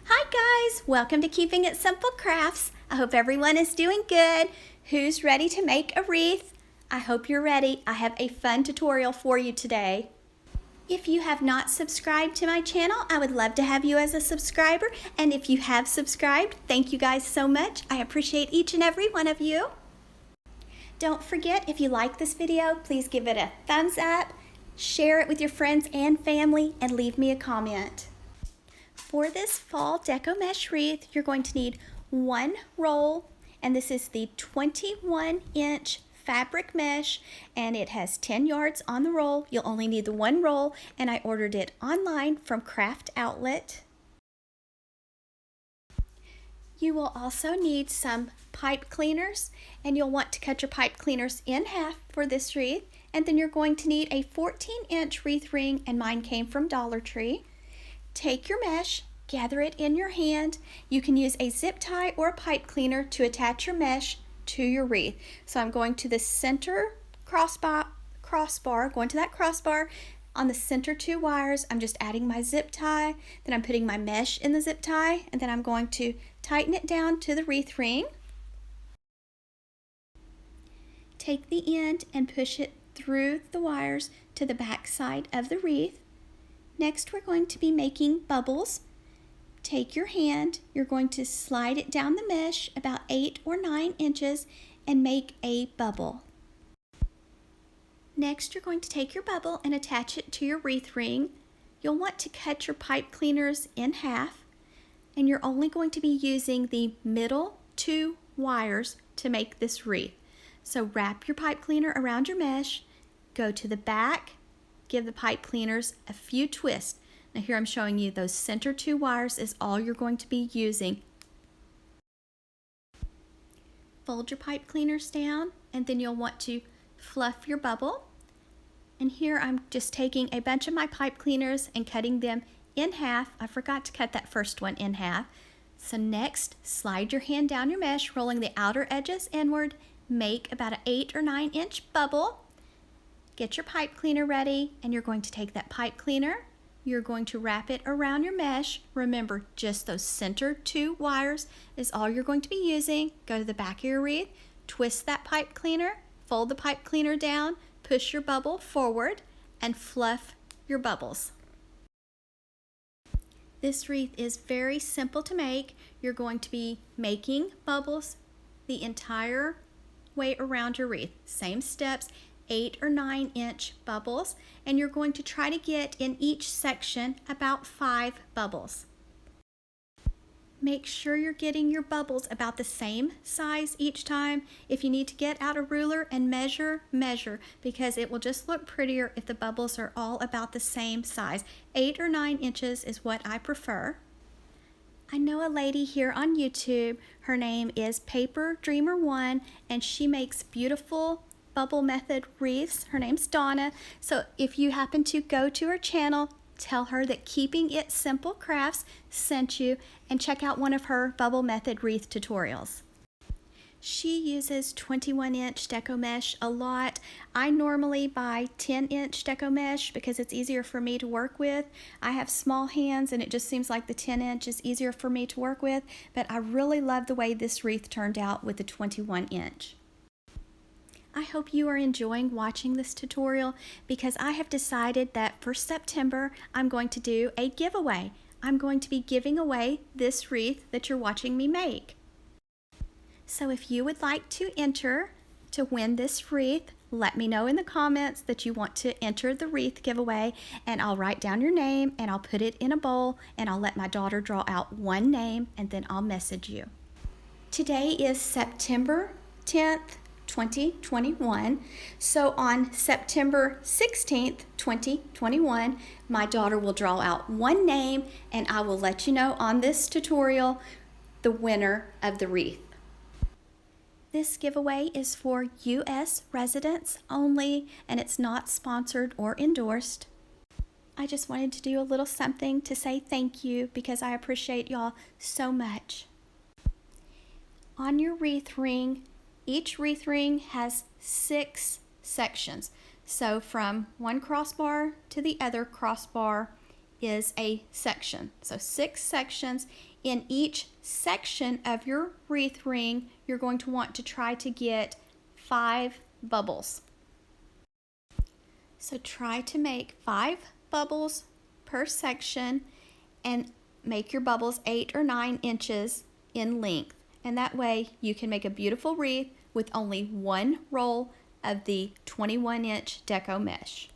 Hi guys, welcome to Keeping It Simple Crafts. I hope everyone is doing good. Who's ready to make a wreath? I hope you're ready. I have a fun tutorial for you today. If you have not subscribed to my channel, I would love to have you as a subscriber. And if you have subscribed, thank you guys so much. I appreciate each and every one of you. Don't forget, if you like this video, please give it a thumbs up, share it with your friends and family, and leave me a comment. For this fall deco mesh wreath, you're going to need one roll, and this is the 21-inch fabric mesh, and it has 10 yards on the roll. You'll only need the one roll, and I ordered it online from Craft Outlet. You will also need some pipe cleaners, and you'll want to cut your pipe cleaners in half for this wreath. And then you're going to need a 14-inch wreath ring, and mine came from Dollar Tree. Take your mesh, gather it in your hand. You can use a zip tie or a pipe cleaner to attach your mesh to your wreath. So I'm going to the center crossbar, going to that crossbar. On the center two wires, I'm just adding my zip tie, then I'm putting my mesh in the zip tie, and then I'm going to tighten it down to the wreath ring. Take the end and push it through the wires to the back side of the wreath. Next, we're going to be making bubbles. Take your hand, you're going to slide it down the mesh about 8 or 9 inches and make a bubble. Next, you're going to take your bubble and attach it to your wreath ring. You'll want to cut your pipe cleaners in half, and you're only going to be using the middle two wires to make this wreath. So wrap your pipe cleaner around your mesh, go to the back, give the pipe cleaners a few twists. Now here I'm showing you those center two wires is all you're going to be using. Fold your pipe cleaners down, and then you'll want to fluff your bubble. And here I'm just taking a bunch of my pipe cleaners and cutting them in half. I forgot to cut that first one in half. So next, slide your hand down your mesh, rolling the outer edges inward. Make about an 8 or 9 inch bubble. Get your pipe cleaner ready, and you're going to take that pipe cleaner, you're going to wrap it around your mesh. Remember, just those center two wires is all you're going to be using. Go to the back of your wreath, twist that pipe cleaner, fold the pipe cleaner down, push your bubble forward, and fluff your bubbles. This wreath is very simple to make. You're going to be making bubbles the entire way around your wreath. Same steps. 8 or 9 inch bubbles, and you're going to try to get in each section about 5 bubbles. Make sure you're getting your bubbles about the same size each time. If you need to get out a ruler and measure, because it will just look prettier if the bubbles are all about the same size. 8 or 9 inches is what I prefer. I know a lady here on YouTube. Her name is Paper Dreamer 1, and she makes beautiful bubble method wreaths. Her name's Donna. So if you happen to go to her channel, tell her that Keeping It Simple Crafts sent you, and check out one of her bubble method wreath tutorials. She uses 21-inch deco mesh a lot. I normally buy 10-inch deco mesh because it's easier for me to work with. I have small hands, and it just seems like the 10-inch is easier for me to work with, but I really love the way this wreath turned out with the 21-inch. I hope you are enjoying watching this tutorial, because I have decided that for September I'm going to do a giveaway. I'm going to be giving away this wreath that you're watching me make. So if you would like to enter to win this wreath, let me know in the comments that you want to enter the wreath giveaway, and I'll write down your name and I'll put it in a bowl, and I'll let my daughter draw out one name, and then I'll message you. Today is September 10th, 2021. So on September 16th, 2021, my daughter will draw out one name, and I will let you know on this tutorial the winner of the wreath. This giveaway is for U.S. residents only, and it's not sponsored or endorsed. I just wanted to do a little something to say thank you, because I appreciate y'all so much. On your wreath ring, each wreath ring has 6 sections. So from one crossbar to the other crossbar is a section. So 6 sections. In each section of your wreath ring, you're going to want to try to get 5 bubbles. So try to make 5 bubbles per section and make your bubbles 8 or 9 inches in length. And that way you can make a beautiful wreath with only 1 roll of the 21-inch Deco mesh.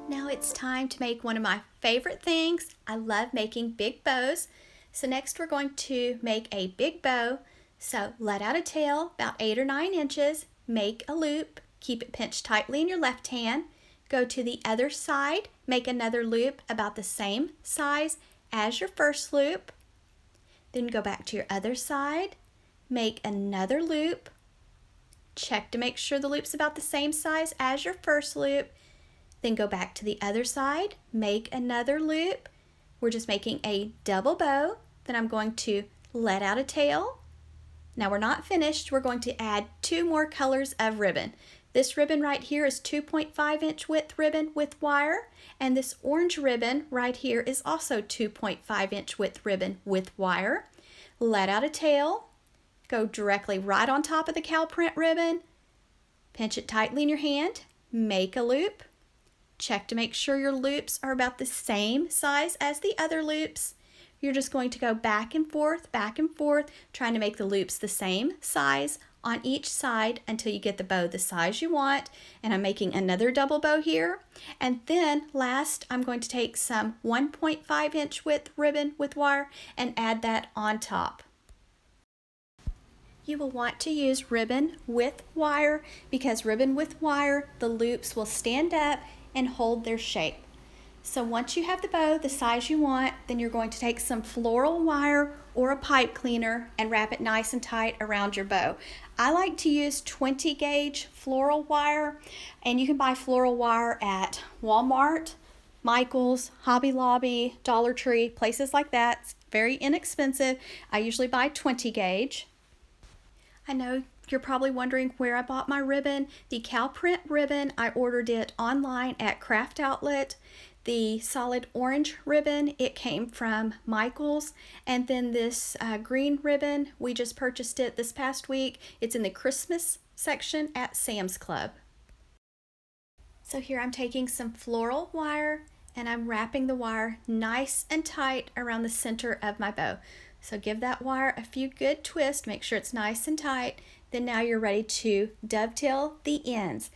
Now it's time to make one of my favorite things. I love making big bows. So next we're going to make a big bow. So let out a tail about 8 or 9 inches, make a loop, keep it pinched tightly in your left hand, go to the other side, make another loop about the same size as your first loop, then go back to your other side, make another loop, check to make sure the loop's about the same size as your first loop, then go back to the other side, make another loop. We're just making a double bow. Then I'm going to let out a tail. Now we're not finished. We're going to add 2 more colors of ribbon. This ribbon right here is 2.5-inch width ribbon with wire, and this orange ribbon right here is also 2.5-inch width ribbon with wire. Let out a tail, go directly right on top of the cow print ribbon, pinch it tightly in your hand, make a loop. Check to make sure your loops are about the same size as the other loops. You're just going to go back and forth, trying to make the loops the same size on each side until you get the bow the size you want. And I'm making another double bow here. And then last, I'm going to take some 1.5-inch width ribbon with wire and add that on top. You will want to use ribbon with wire because ribbon with wire, the loops will stand up and hold their shape. So once you have the bow the size you want, then you're going to take some floral wire or a pipe cleaner and wrap it nice and tight around your bow. I like to use 20 gauge floral wire, and you can buy floral wire at Walmart, Michael's, Hobby Lobby, Dollar Tree, places like that. It's very inexpensive. I usually buy 20 gauge. I know you're probably wondering where I bought my ribbon. The cow print ribbon, I ordered it online at Craft Outlet. The solid orange ribbon, it came from Michael's. And then this green ribbon, we just purchased it this past week. It's in the Christmas section at Sam's Club. So here I'm taking some floral wire and I'm wrapping the wire nice and tight around the center of my bow. So give that wire a few good twists, make sure it's nice and tight. Then now you're ready to dovetail the ends.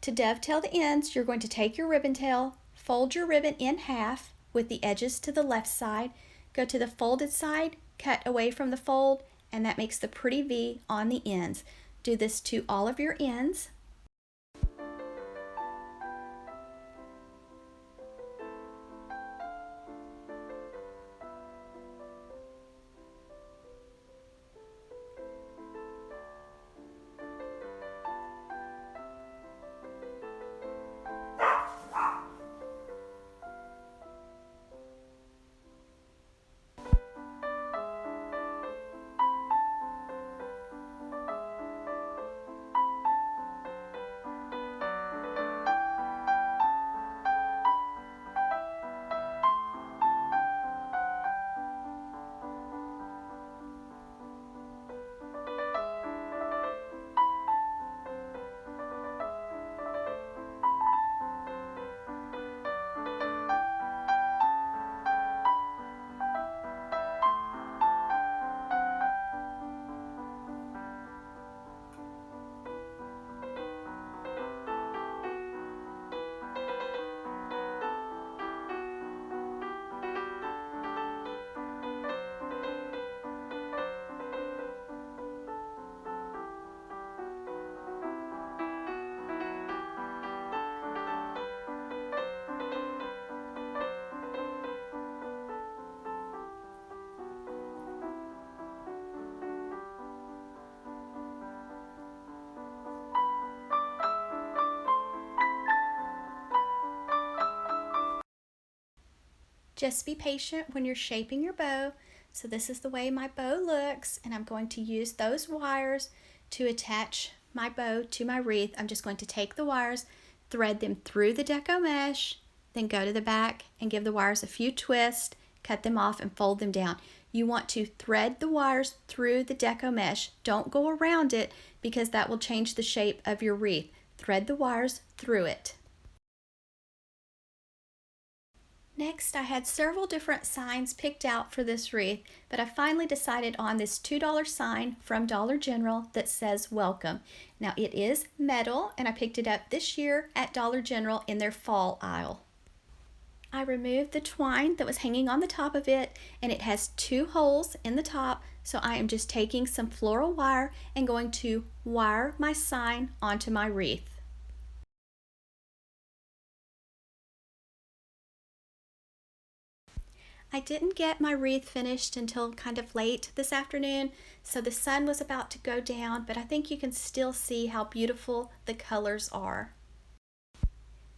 To dovetail the ends, you're going to take your ribbon tail, fold your ribbon in half with the edges to the left side, go to the folded side, cut away from the fold, and that makes the pretty V on the ends. Do this to all of your ends. Just be patient when you're shaping your bow. So this is the way my bow looks, and I'm going to use those wires to attach my bow to my wreath. I'm just going to take the wires, thread them through the deco mesh, then go to the back and give the wires a few twists, cut them off and fold them down. You want to thread the wires through the deco mesh. Don't go around it because that will change the shape of your wreath. Thread the wires through it. Next, I had several different signs picked out for this wreath, but I finally decided on this $2 sign from Dollar General that says welcome. Now it is metal, and I picked it up this year at Dollar General in their fall aisle. I removed the twine that was hanging on the top of it, and it has 2 holes in the top, so I am just taking some floral wire and going to wire my sign onto my wreath. I didn't get my wreath finished until kind of late this afternoon, so the sun was about to go down, but I think you can still see how beautiful the colors are.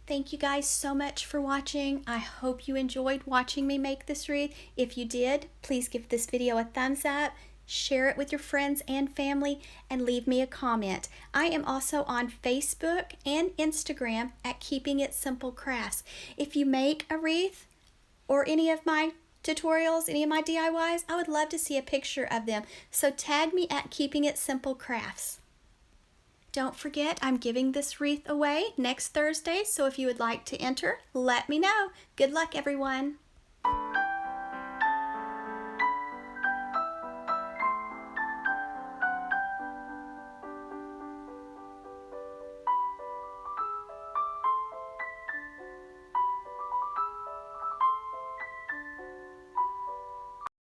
Thank you guys so much for watching. I hope you enjoyed watching me make this wreath. If you did, please give this video a thumbs up, share it with your friends and family, and leave me a comment. I am also on Facebook and Instagram at Keeping It Simple Crafts. If you make a wreath or any of my tutorials, any of my DIYs, I would love to see a picture of them. So tag me at Keeping It Simple Crafts. Don't forget, I'm giving this wreath away next Thursday, so if you would like to enter, let me know. Good luck, everyone.